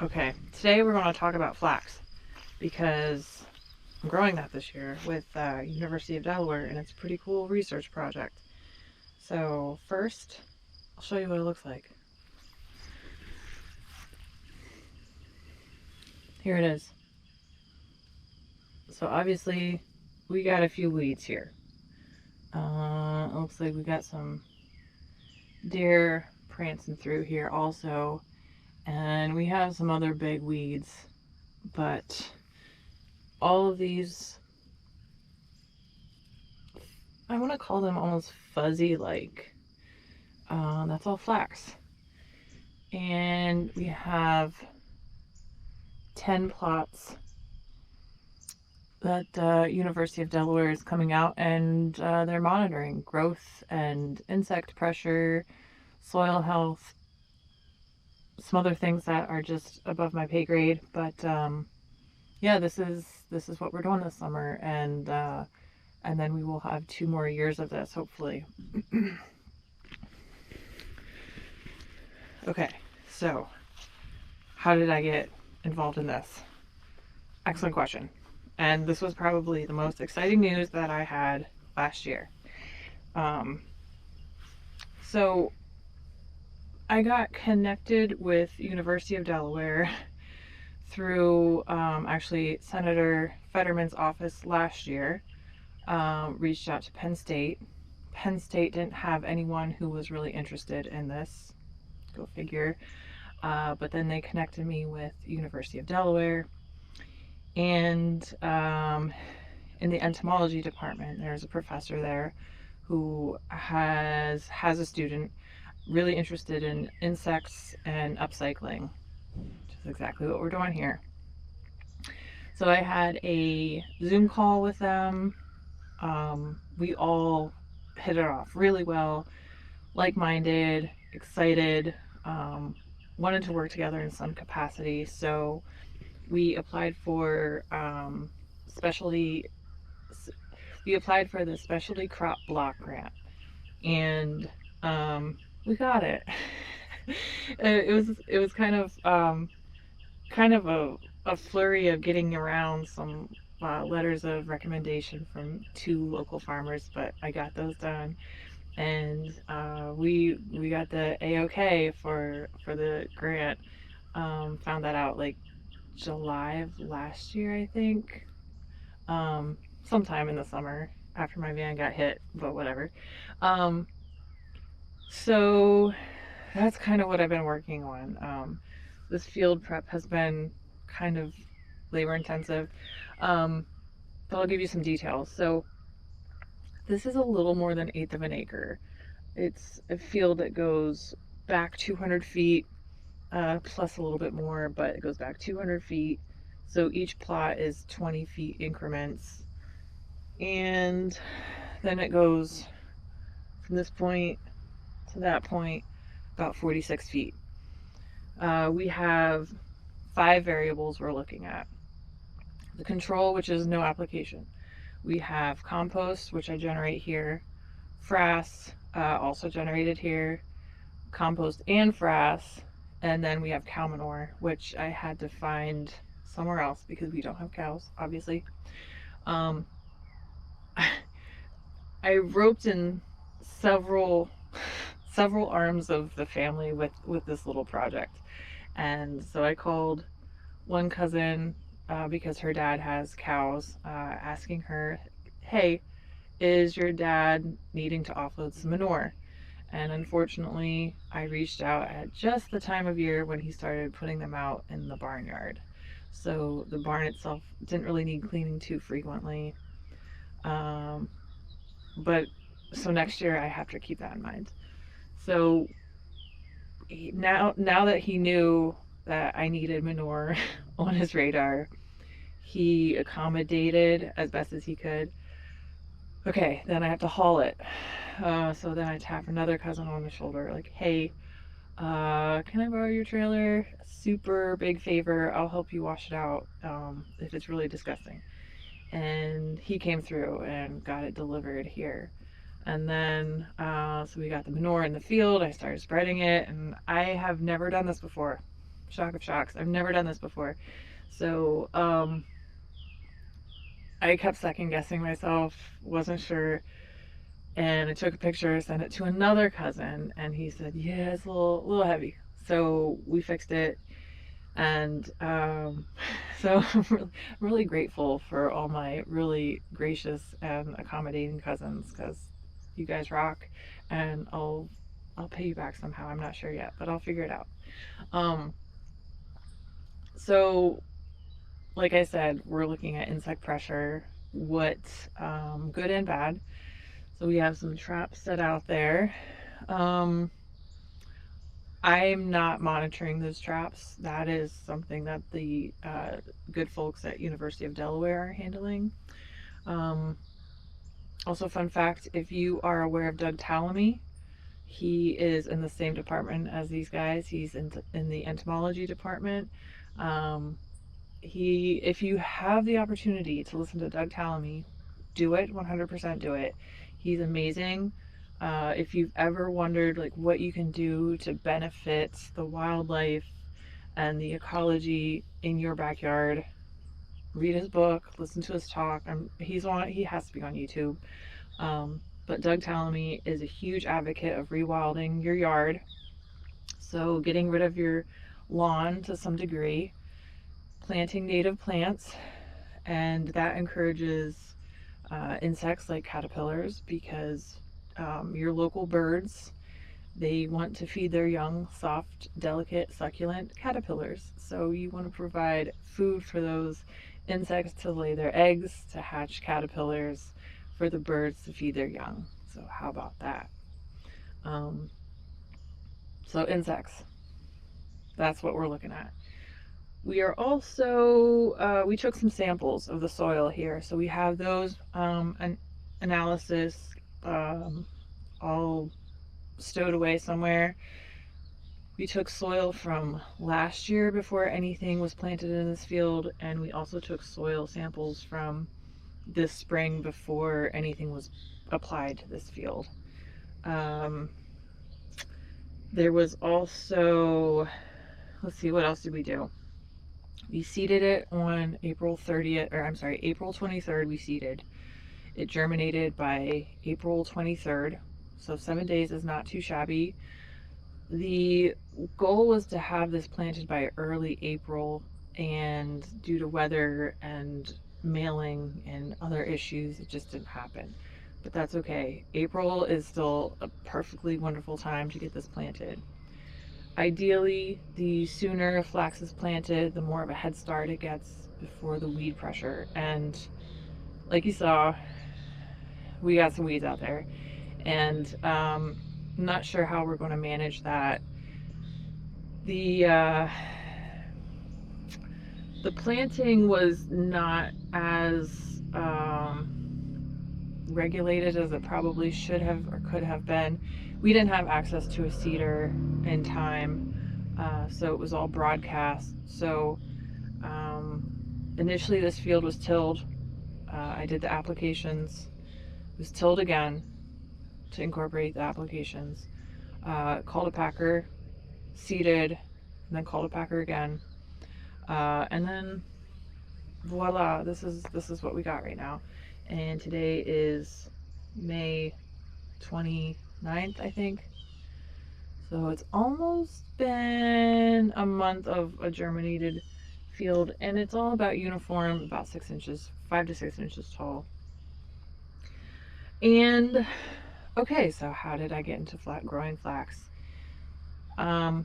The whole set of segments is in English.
Okay, today we're going to talk about flax because I'm growing that this year with University of Delaware, and it's a pretty cool research project. So first, I'll show you what it looks like. Here it is. So obviously we got a few weeds here. It looks like we got some deer prancing through here also, and we have some other big weeds, but all of these, I want to call them almost fuzzy like. That's all flax. And we have 10 plots that University of Delaware is coming out, and they're monitoring growth and insect pressure, soil health, some other things that are just above my pay grade. But yeah, this is what we're doing this summer, and then we will have 2 more years of this, hopefully. Okay, so how did I get involved in this? Excellent question. And this was probably the most exciting news that I had last year. So I got connected with University of Delaware through actually Senator Fetterman's office last year. Reached out to Penn State. Penn State didn't have anyone who was really interested in this. Go figure. But then they connected me with University of Delaware, and in the entomology department, there's a professor there who has a student really interested in insects and upcycling, which is exactly what we're doing here. So I had a Zoom call with them. We all hit it off really well, like-minded, excited, wanted to work together in some capacity. So we applied for the specialty crop block grant, and we got it. It was kind of a flurry of getting around some letters of recommendation from 2 local farmers, but I got those done. And we got the A-OK for the grant. Found that out like July of last year, I think. Sometime in the summer after my van got hit, but whatever. So that's kind of what I've been working on. This field prep has been kind of labor intensive, but I'll give you some details. So this is a little more than 1/8 of an acre. It's a field that goes back 200 feet, plus a little bit more, but it goes back 200 feet. So each plot is 20 feet increments. And then it goes from this point to that point, about 46 feet. We have 5 variables we're looking at. The control, which is no application. We have compost, which I generate here. Frass, also generated here. Compost and frass. And then we have cow manure, which I had to find somewhere else because we don't have cows, obviously. I roped in several arms of the family with this little project. And so I called one cousin because her dad has cows, asking her, hey, is your dad needing to offload some manure? And unfortunately, I reached out at just the time of year when he started putting them out in the barnyard. So the barn itself didn't really need cleaning too frequently. But so next year I have to keep that in mind. So now that he knew that I needed manure on his radar, he accommodated as best as he could. Okay, then I have to haul it. So then I tap another cousin on the shoulder, like, hey, can I borrow your trailer? Super big favor. I'll help you wash it out if it's really disgusting. And he came through and got it delivered here. And then, so we got the manure in the field. I started spreading it, and I have never done this before. shock of shocks. I've never done this before. So, I kept second guessing myself, wasn't sure. And I took a picture, sent it to another cousin, and he said, yeah, it's a little heavy. So we fixed it. And so I'm really grateful for all my really gracious and accommodating cousins, because you guys rock, and I'll pay you back somehow. I'm not sure yet, but I'll figure it out. So like I said, we're looking at insect pressure, what's good and bad. So we have some traps set out there. I'm not monitoring those traps. That is something that the good folks at University of Delaware are handling. Also, fun fact, if you are aware of Doug Tallamy, he is in the same department as these guys. He's in the entomology department. If you have the opportunity to listen to Doug Tallamy, do it. 100% do it. He's amazing. If you've ever wondered like what you can do to benefit the wildlife and the ecology in your backyard, read his book, listen to his talk. He has to be on YouTube. But Doug Tallamy is a huge advocate of rewilding your yard. So getting rid of your lawn to some degree, planting native plants, and that encourages insects like caterpillars, because your local birds, they want to feed their young, soft, delicate, succulent caterpillars. So you want to provide food for those insects to lay their eggs, to hatch caterpillars, for the birds to feed their young. So how about that? So insects, that's what we're looking at. We are also, we took some samples of the soil here. So we have those an analysis all stowed away somewhere. We took soil from last year before anything was planted in this field, and we also took soil samples from this spring before anything was applied to this field. There was also, let's see, what else did we do? We seeded it on April 23rd we seeded. It germinated by April 23rd, so 7 days is not too shabby. The goal was to have this planted by early April, and due to weather and mailing and other issues, it just didn't happen. But that's okay. April is still a perfectly wonderful time to get this planted. Ideally, the sooner flax is planted, the more of a head start it gets before the weed pressure. And like you saw, we got some weeds out there, and I'm not sure how we're going to manage that. The planting was not as regulated as it probably should have or could have been. We didn't have access to a seeder in time, so it was all broadcast. So initially this field was tilled. I did the applications. It was tilled again to incorporate the applications. Called a packer, seeded, and then called a packer again. And then voila, this is what we got right now. And today is May 29th, I think. So it's almost been a month of a germinated field, and it's all about uniform, about 6 inches, 5 to 6 inches tall. And okay, so how did I get into growing flax? I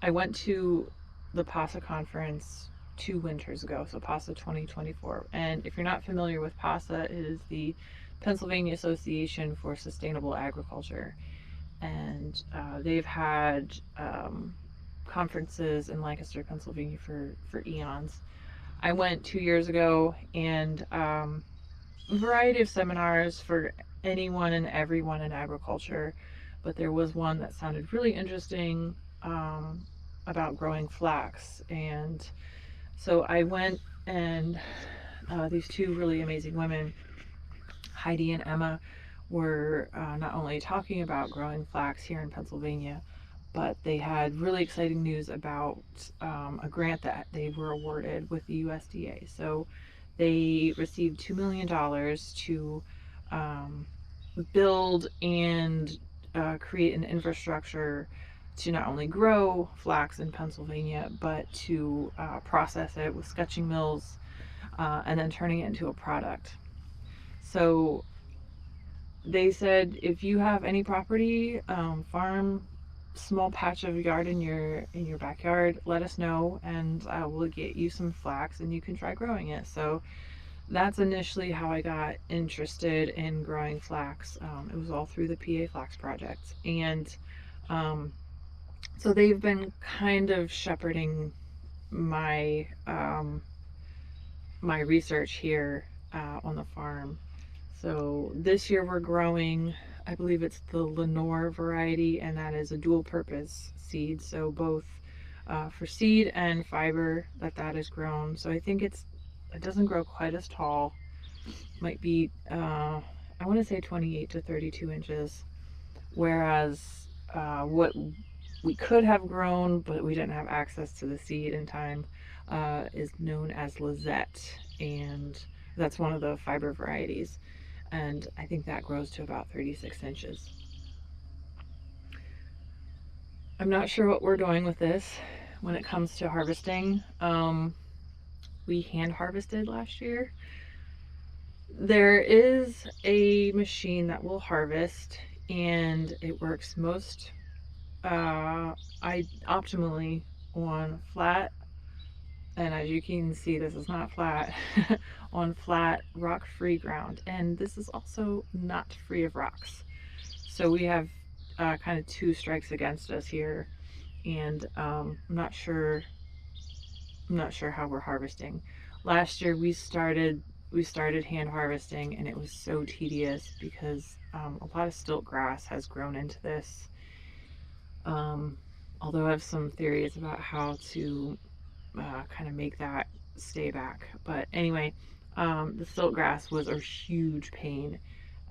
went to the PASA conference 2 winters ago, so PASA 2024. And if you're not familiar with PASA, it is the Pennsylvania Association for Sustainable Agriculture. And they've had conferences in Lancaster, Pennsylvania for eons. I went 2 years ago, and a variety of seminars for anyone and everyone in agriculture, but there was one that sounded really interesting about growing flax. And so I went, and these 2 really amazing women, Heidi and Emma, were not only talking about growing flax here in Pennsylvania, but they had really exciting news about a grant that they were awarded with the USDA. So they received $2 million to um, build and create an infrastructure to not only grow flax in Pennsylvania, but to process it with sketching mills and then turning it into a product. So they said if you have any property, farm, small patch of yard in your backyard, let us know and I will get you some flax and you can try growing it. So that's initially how I got interested in growing flax. It was all through the PA Flax project. And so they've been kind of shepherding my my research here on the farm. So this year we're growing, I believe it's the Lenore variety, and that is a dual purpose seed. So both for seed and fiber that is grown. So I think it doesn't grow quite as tall. Might be, I want to say 28 to 32 inches. Whereas what we could have grown, but we didn't have access to the seed in time, is known as Lizette. And that's one of the fiber varieties. And I think that grows to about 36 inches. I'm not sure what we're doing with this when it comes to harvesting. We hand harvested last year. There is a machine that will harvest, and it works most optimally on flat, and as you can see, this is not flat, on flat rock-free ground, and this is also not free of rocks. So we have kind of two strikes against us here, and I'm not sure how we're harvesting. Last year we started hand harvesting, and it was so tedious because a lot of stilt grass has grown into this. Although I have some theories about how to kind of make that stay back. But anyway, the stilt grass was a huge pain,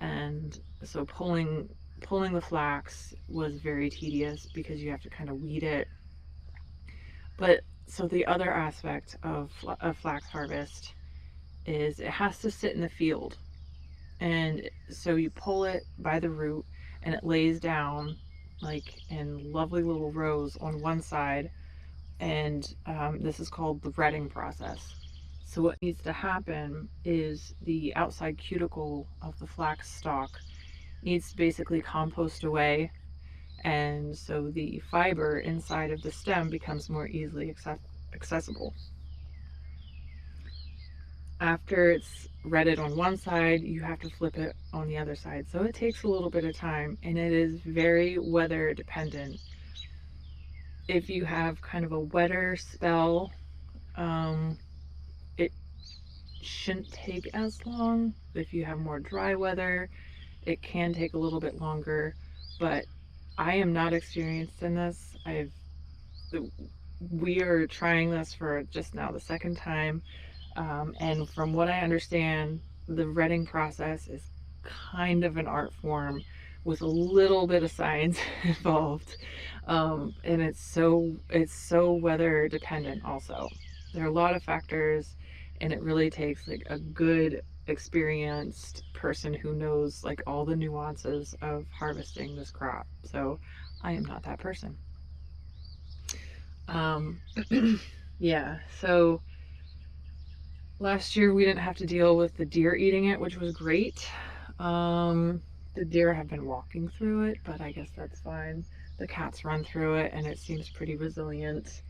and so pulling the flax was very tedious because you have to kind of weed it. But so the other aspect of flax harvest is it has to sit in the field, and so you pull it by the root and it lays down like in lovely little rows on one side, and this is called the retting process. So what needs to happen is the outside cuticle of the flax stalk needs to basically compost away, and so the fiber inside of the stem becomes more easily accessible. After it's retted on one side, you have to flip it on the other side. So it takes a little bit of time, and it is very weather dependent. If you have kind of a wetter spell, it shouldn't take as long. If you have more dry weather, it can take a little bit longer, but I am not experienced in this. We are trying this for just now the second time. And from what I understand, the retting process is kind of an art form with a little bit of science involved. And it's so weather dependent also. There are a lot of factors, and it really takes like a good experienced person who knows like all the nuances of harvesting this crop. So I am not that person. Yeah, so last year we didn't have to deal with the deer eating it, which was great. The deer have been walking through it, but I guess that's fine. The cats run through it, and it seems pretty resilient.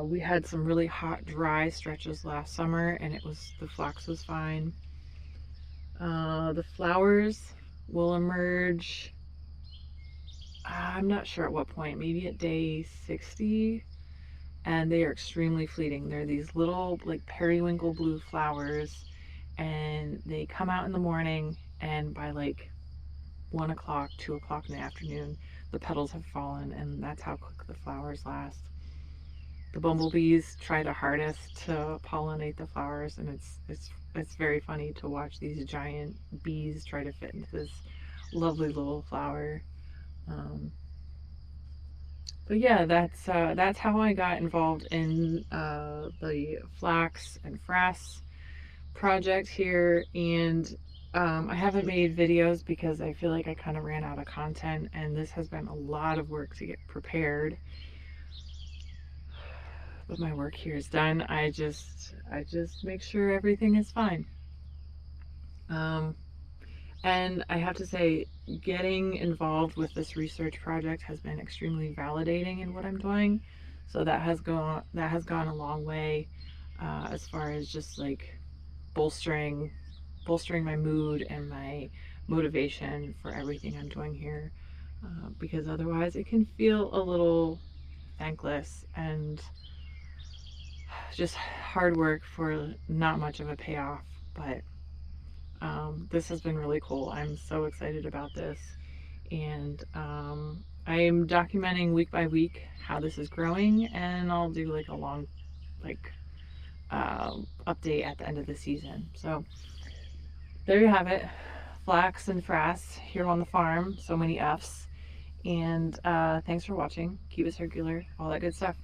We had some really hot, dry stretches last summer, and the flax was fine. The flowers will emerge, I'm not sure at what point, maybe at day 60, and they are extremely fleeting. They're these little like periwinkle blue flowers, and they come out in the morning, and by like 1 o'clock, 2 o'clock in the afternoon, the petals have fallen, and that's how quick the flowers last. The bumblebees try the hardest to pollinate the flowers, and it's very funny to watch these giant bees try to fit into this lovely little flower. But yeah, that's how I got involved in the Flax and Frass project here. And I haven't made videos because I feel like I kind of ran out of content, and this has been a lot of work to get prepared. But my work here is done. I just make sure everything is fine. Um, and I have to say, getting involved with this research project has been extremely validating in what I'm doing. So that has gone a long way as far as just like bolstering bolstering my mood and my motivation for everything I'm doing here. Because otherwise, it can feel a little thankless and just hard work for not much of a payoff. But this has been really cool. I'm so excited about this. And I'm documenting week by week how this is growing, and I'll do like a long, like, update at the end of the season. So there you have it. Flax and Frass here on the farm. So many F's. And thanks for watching. Keep it circular, all that good stuff.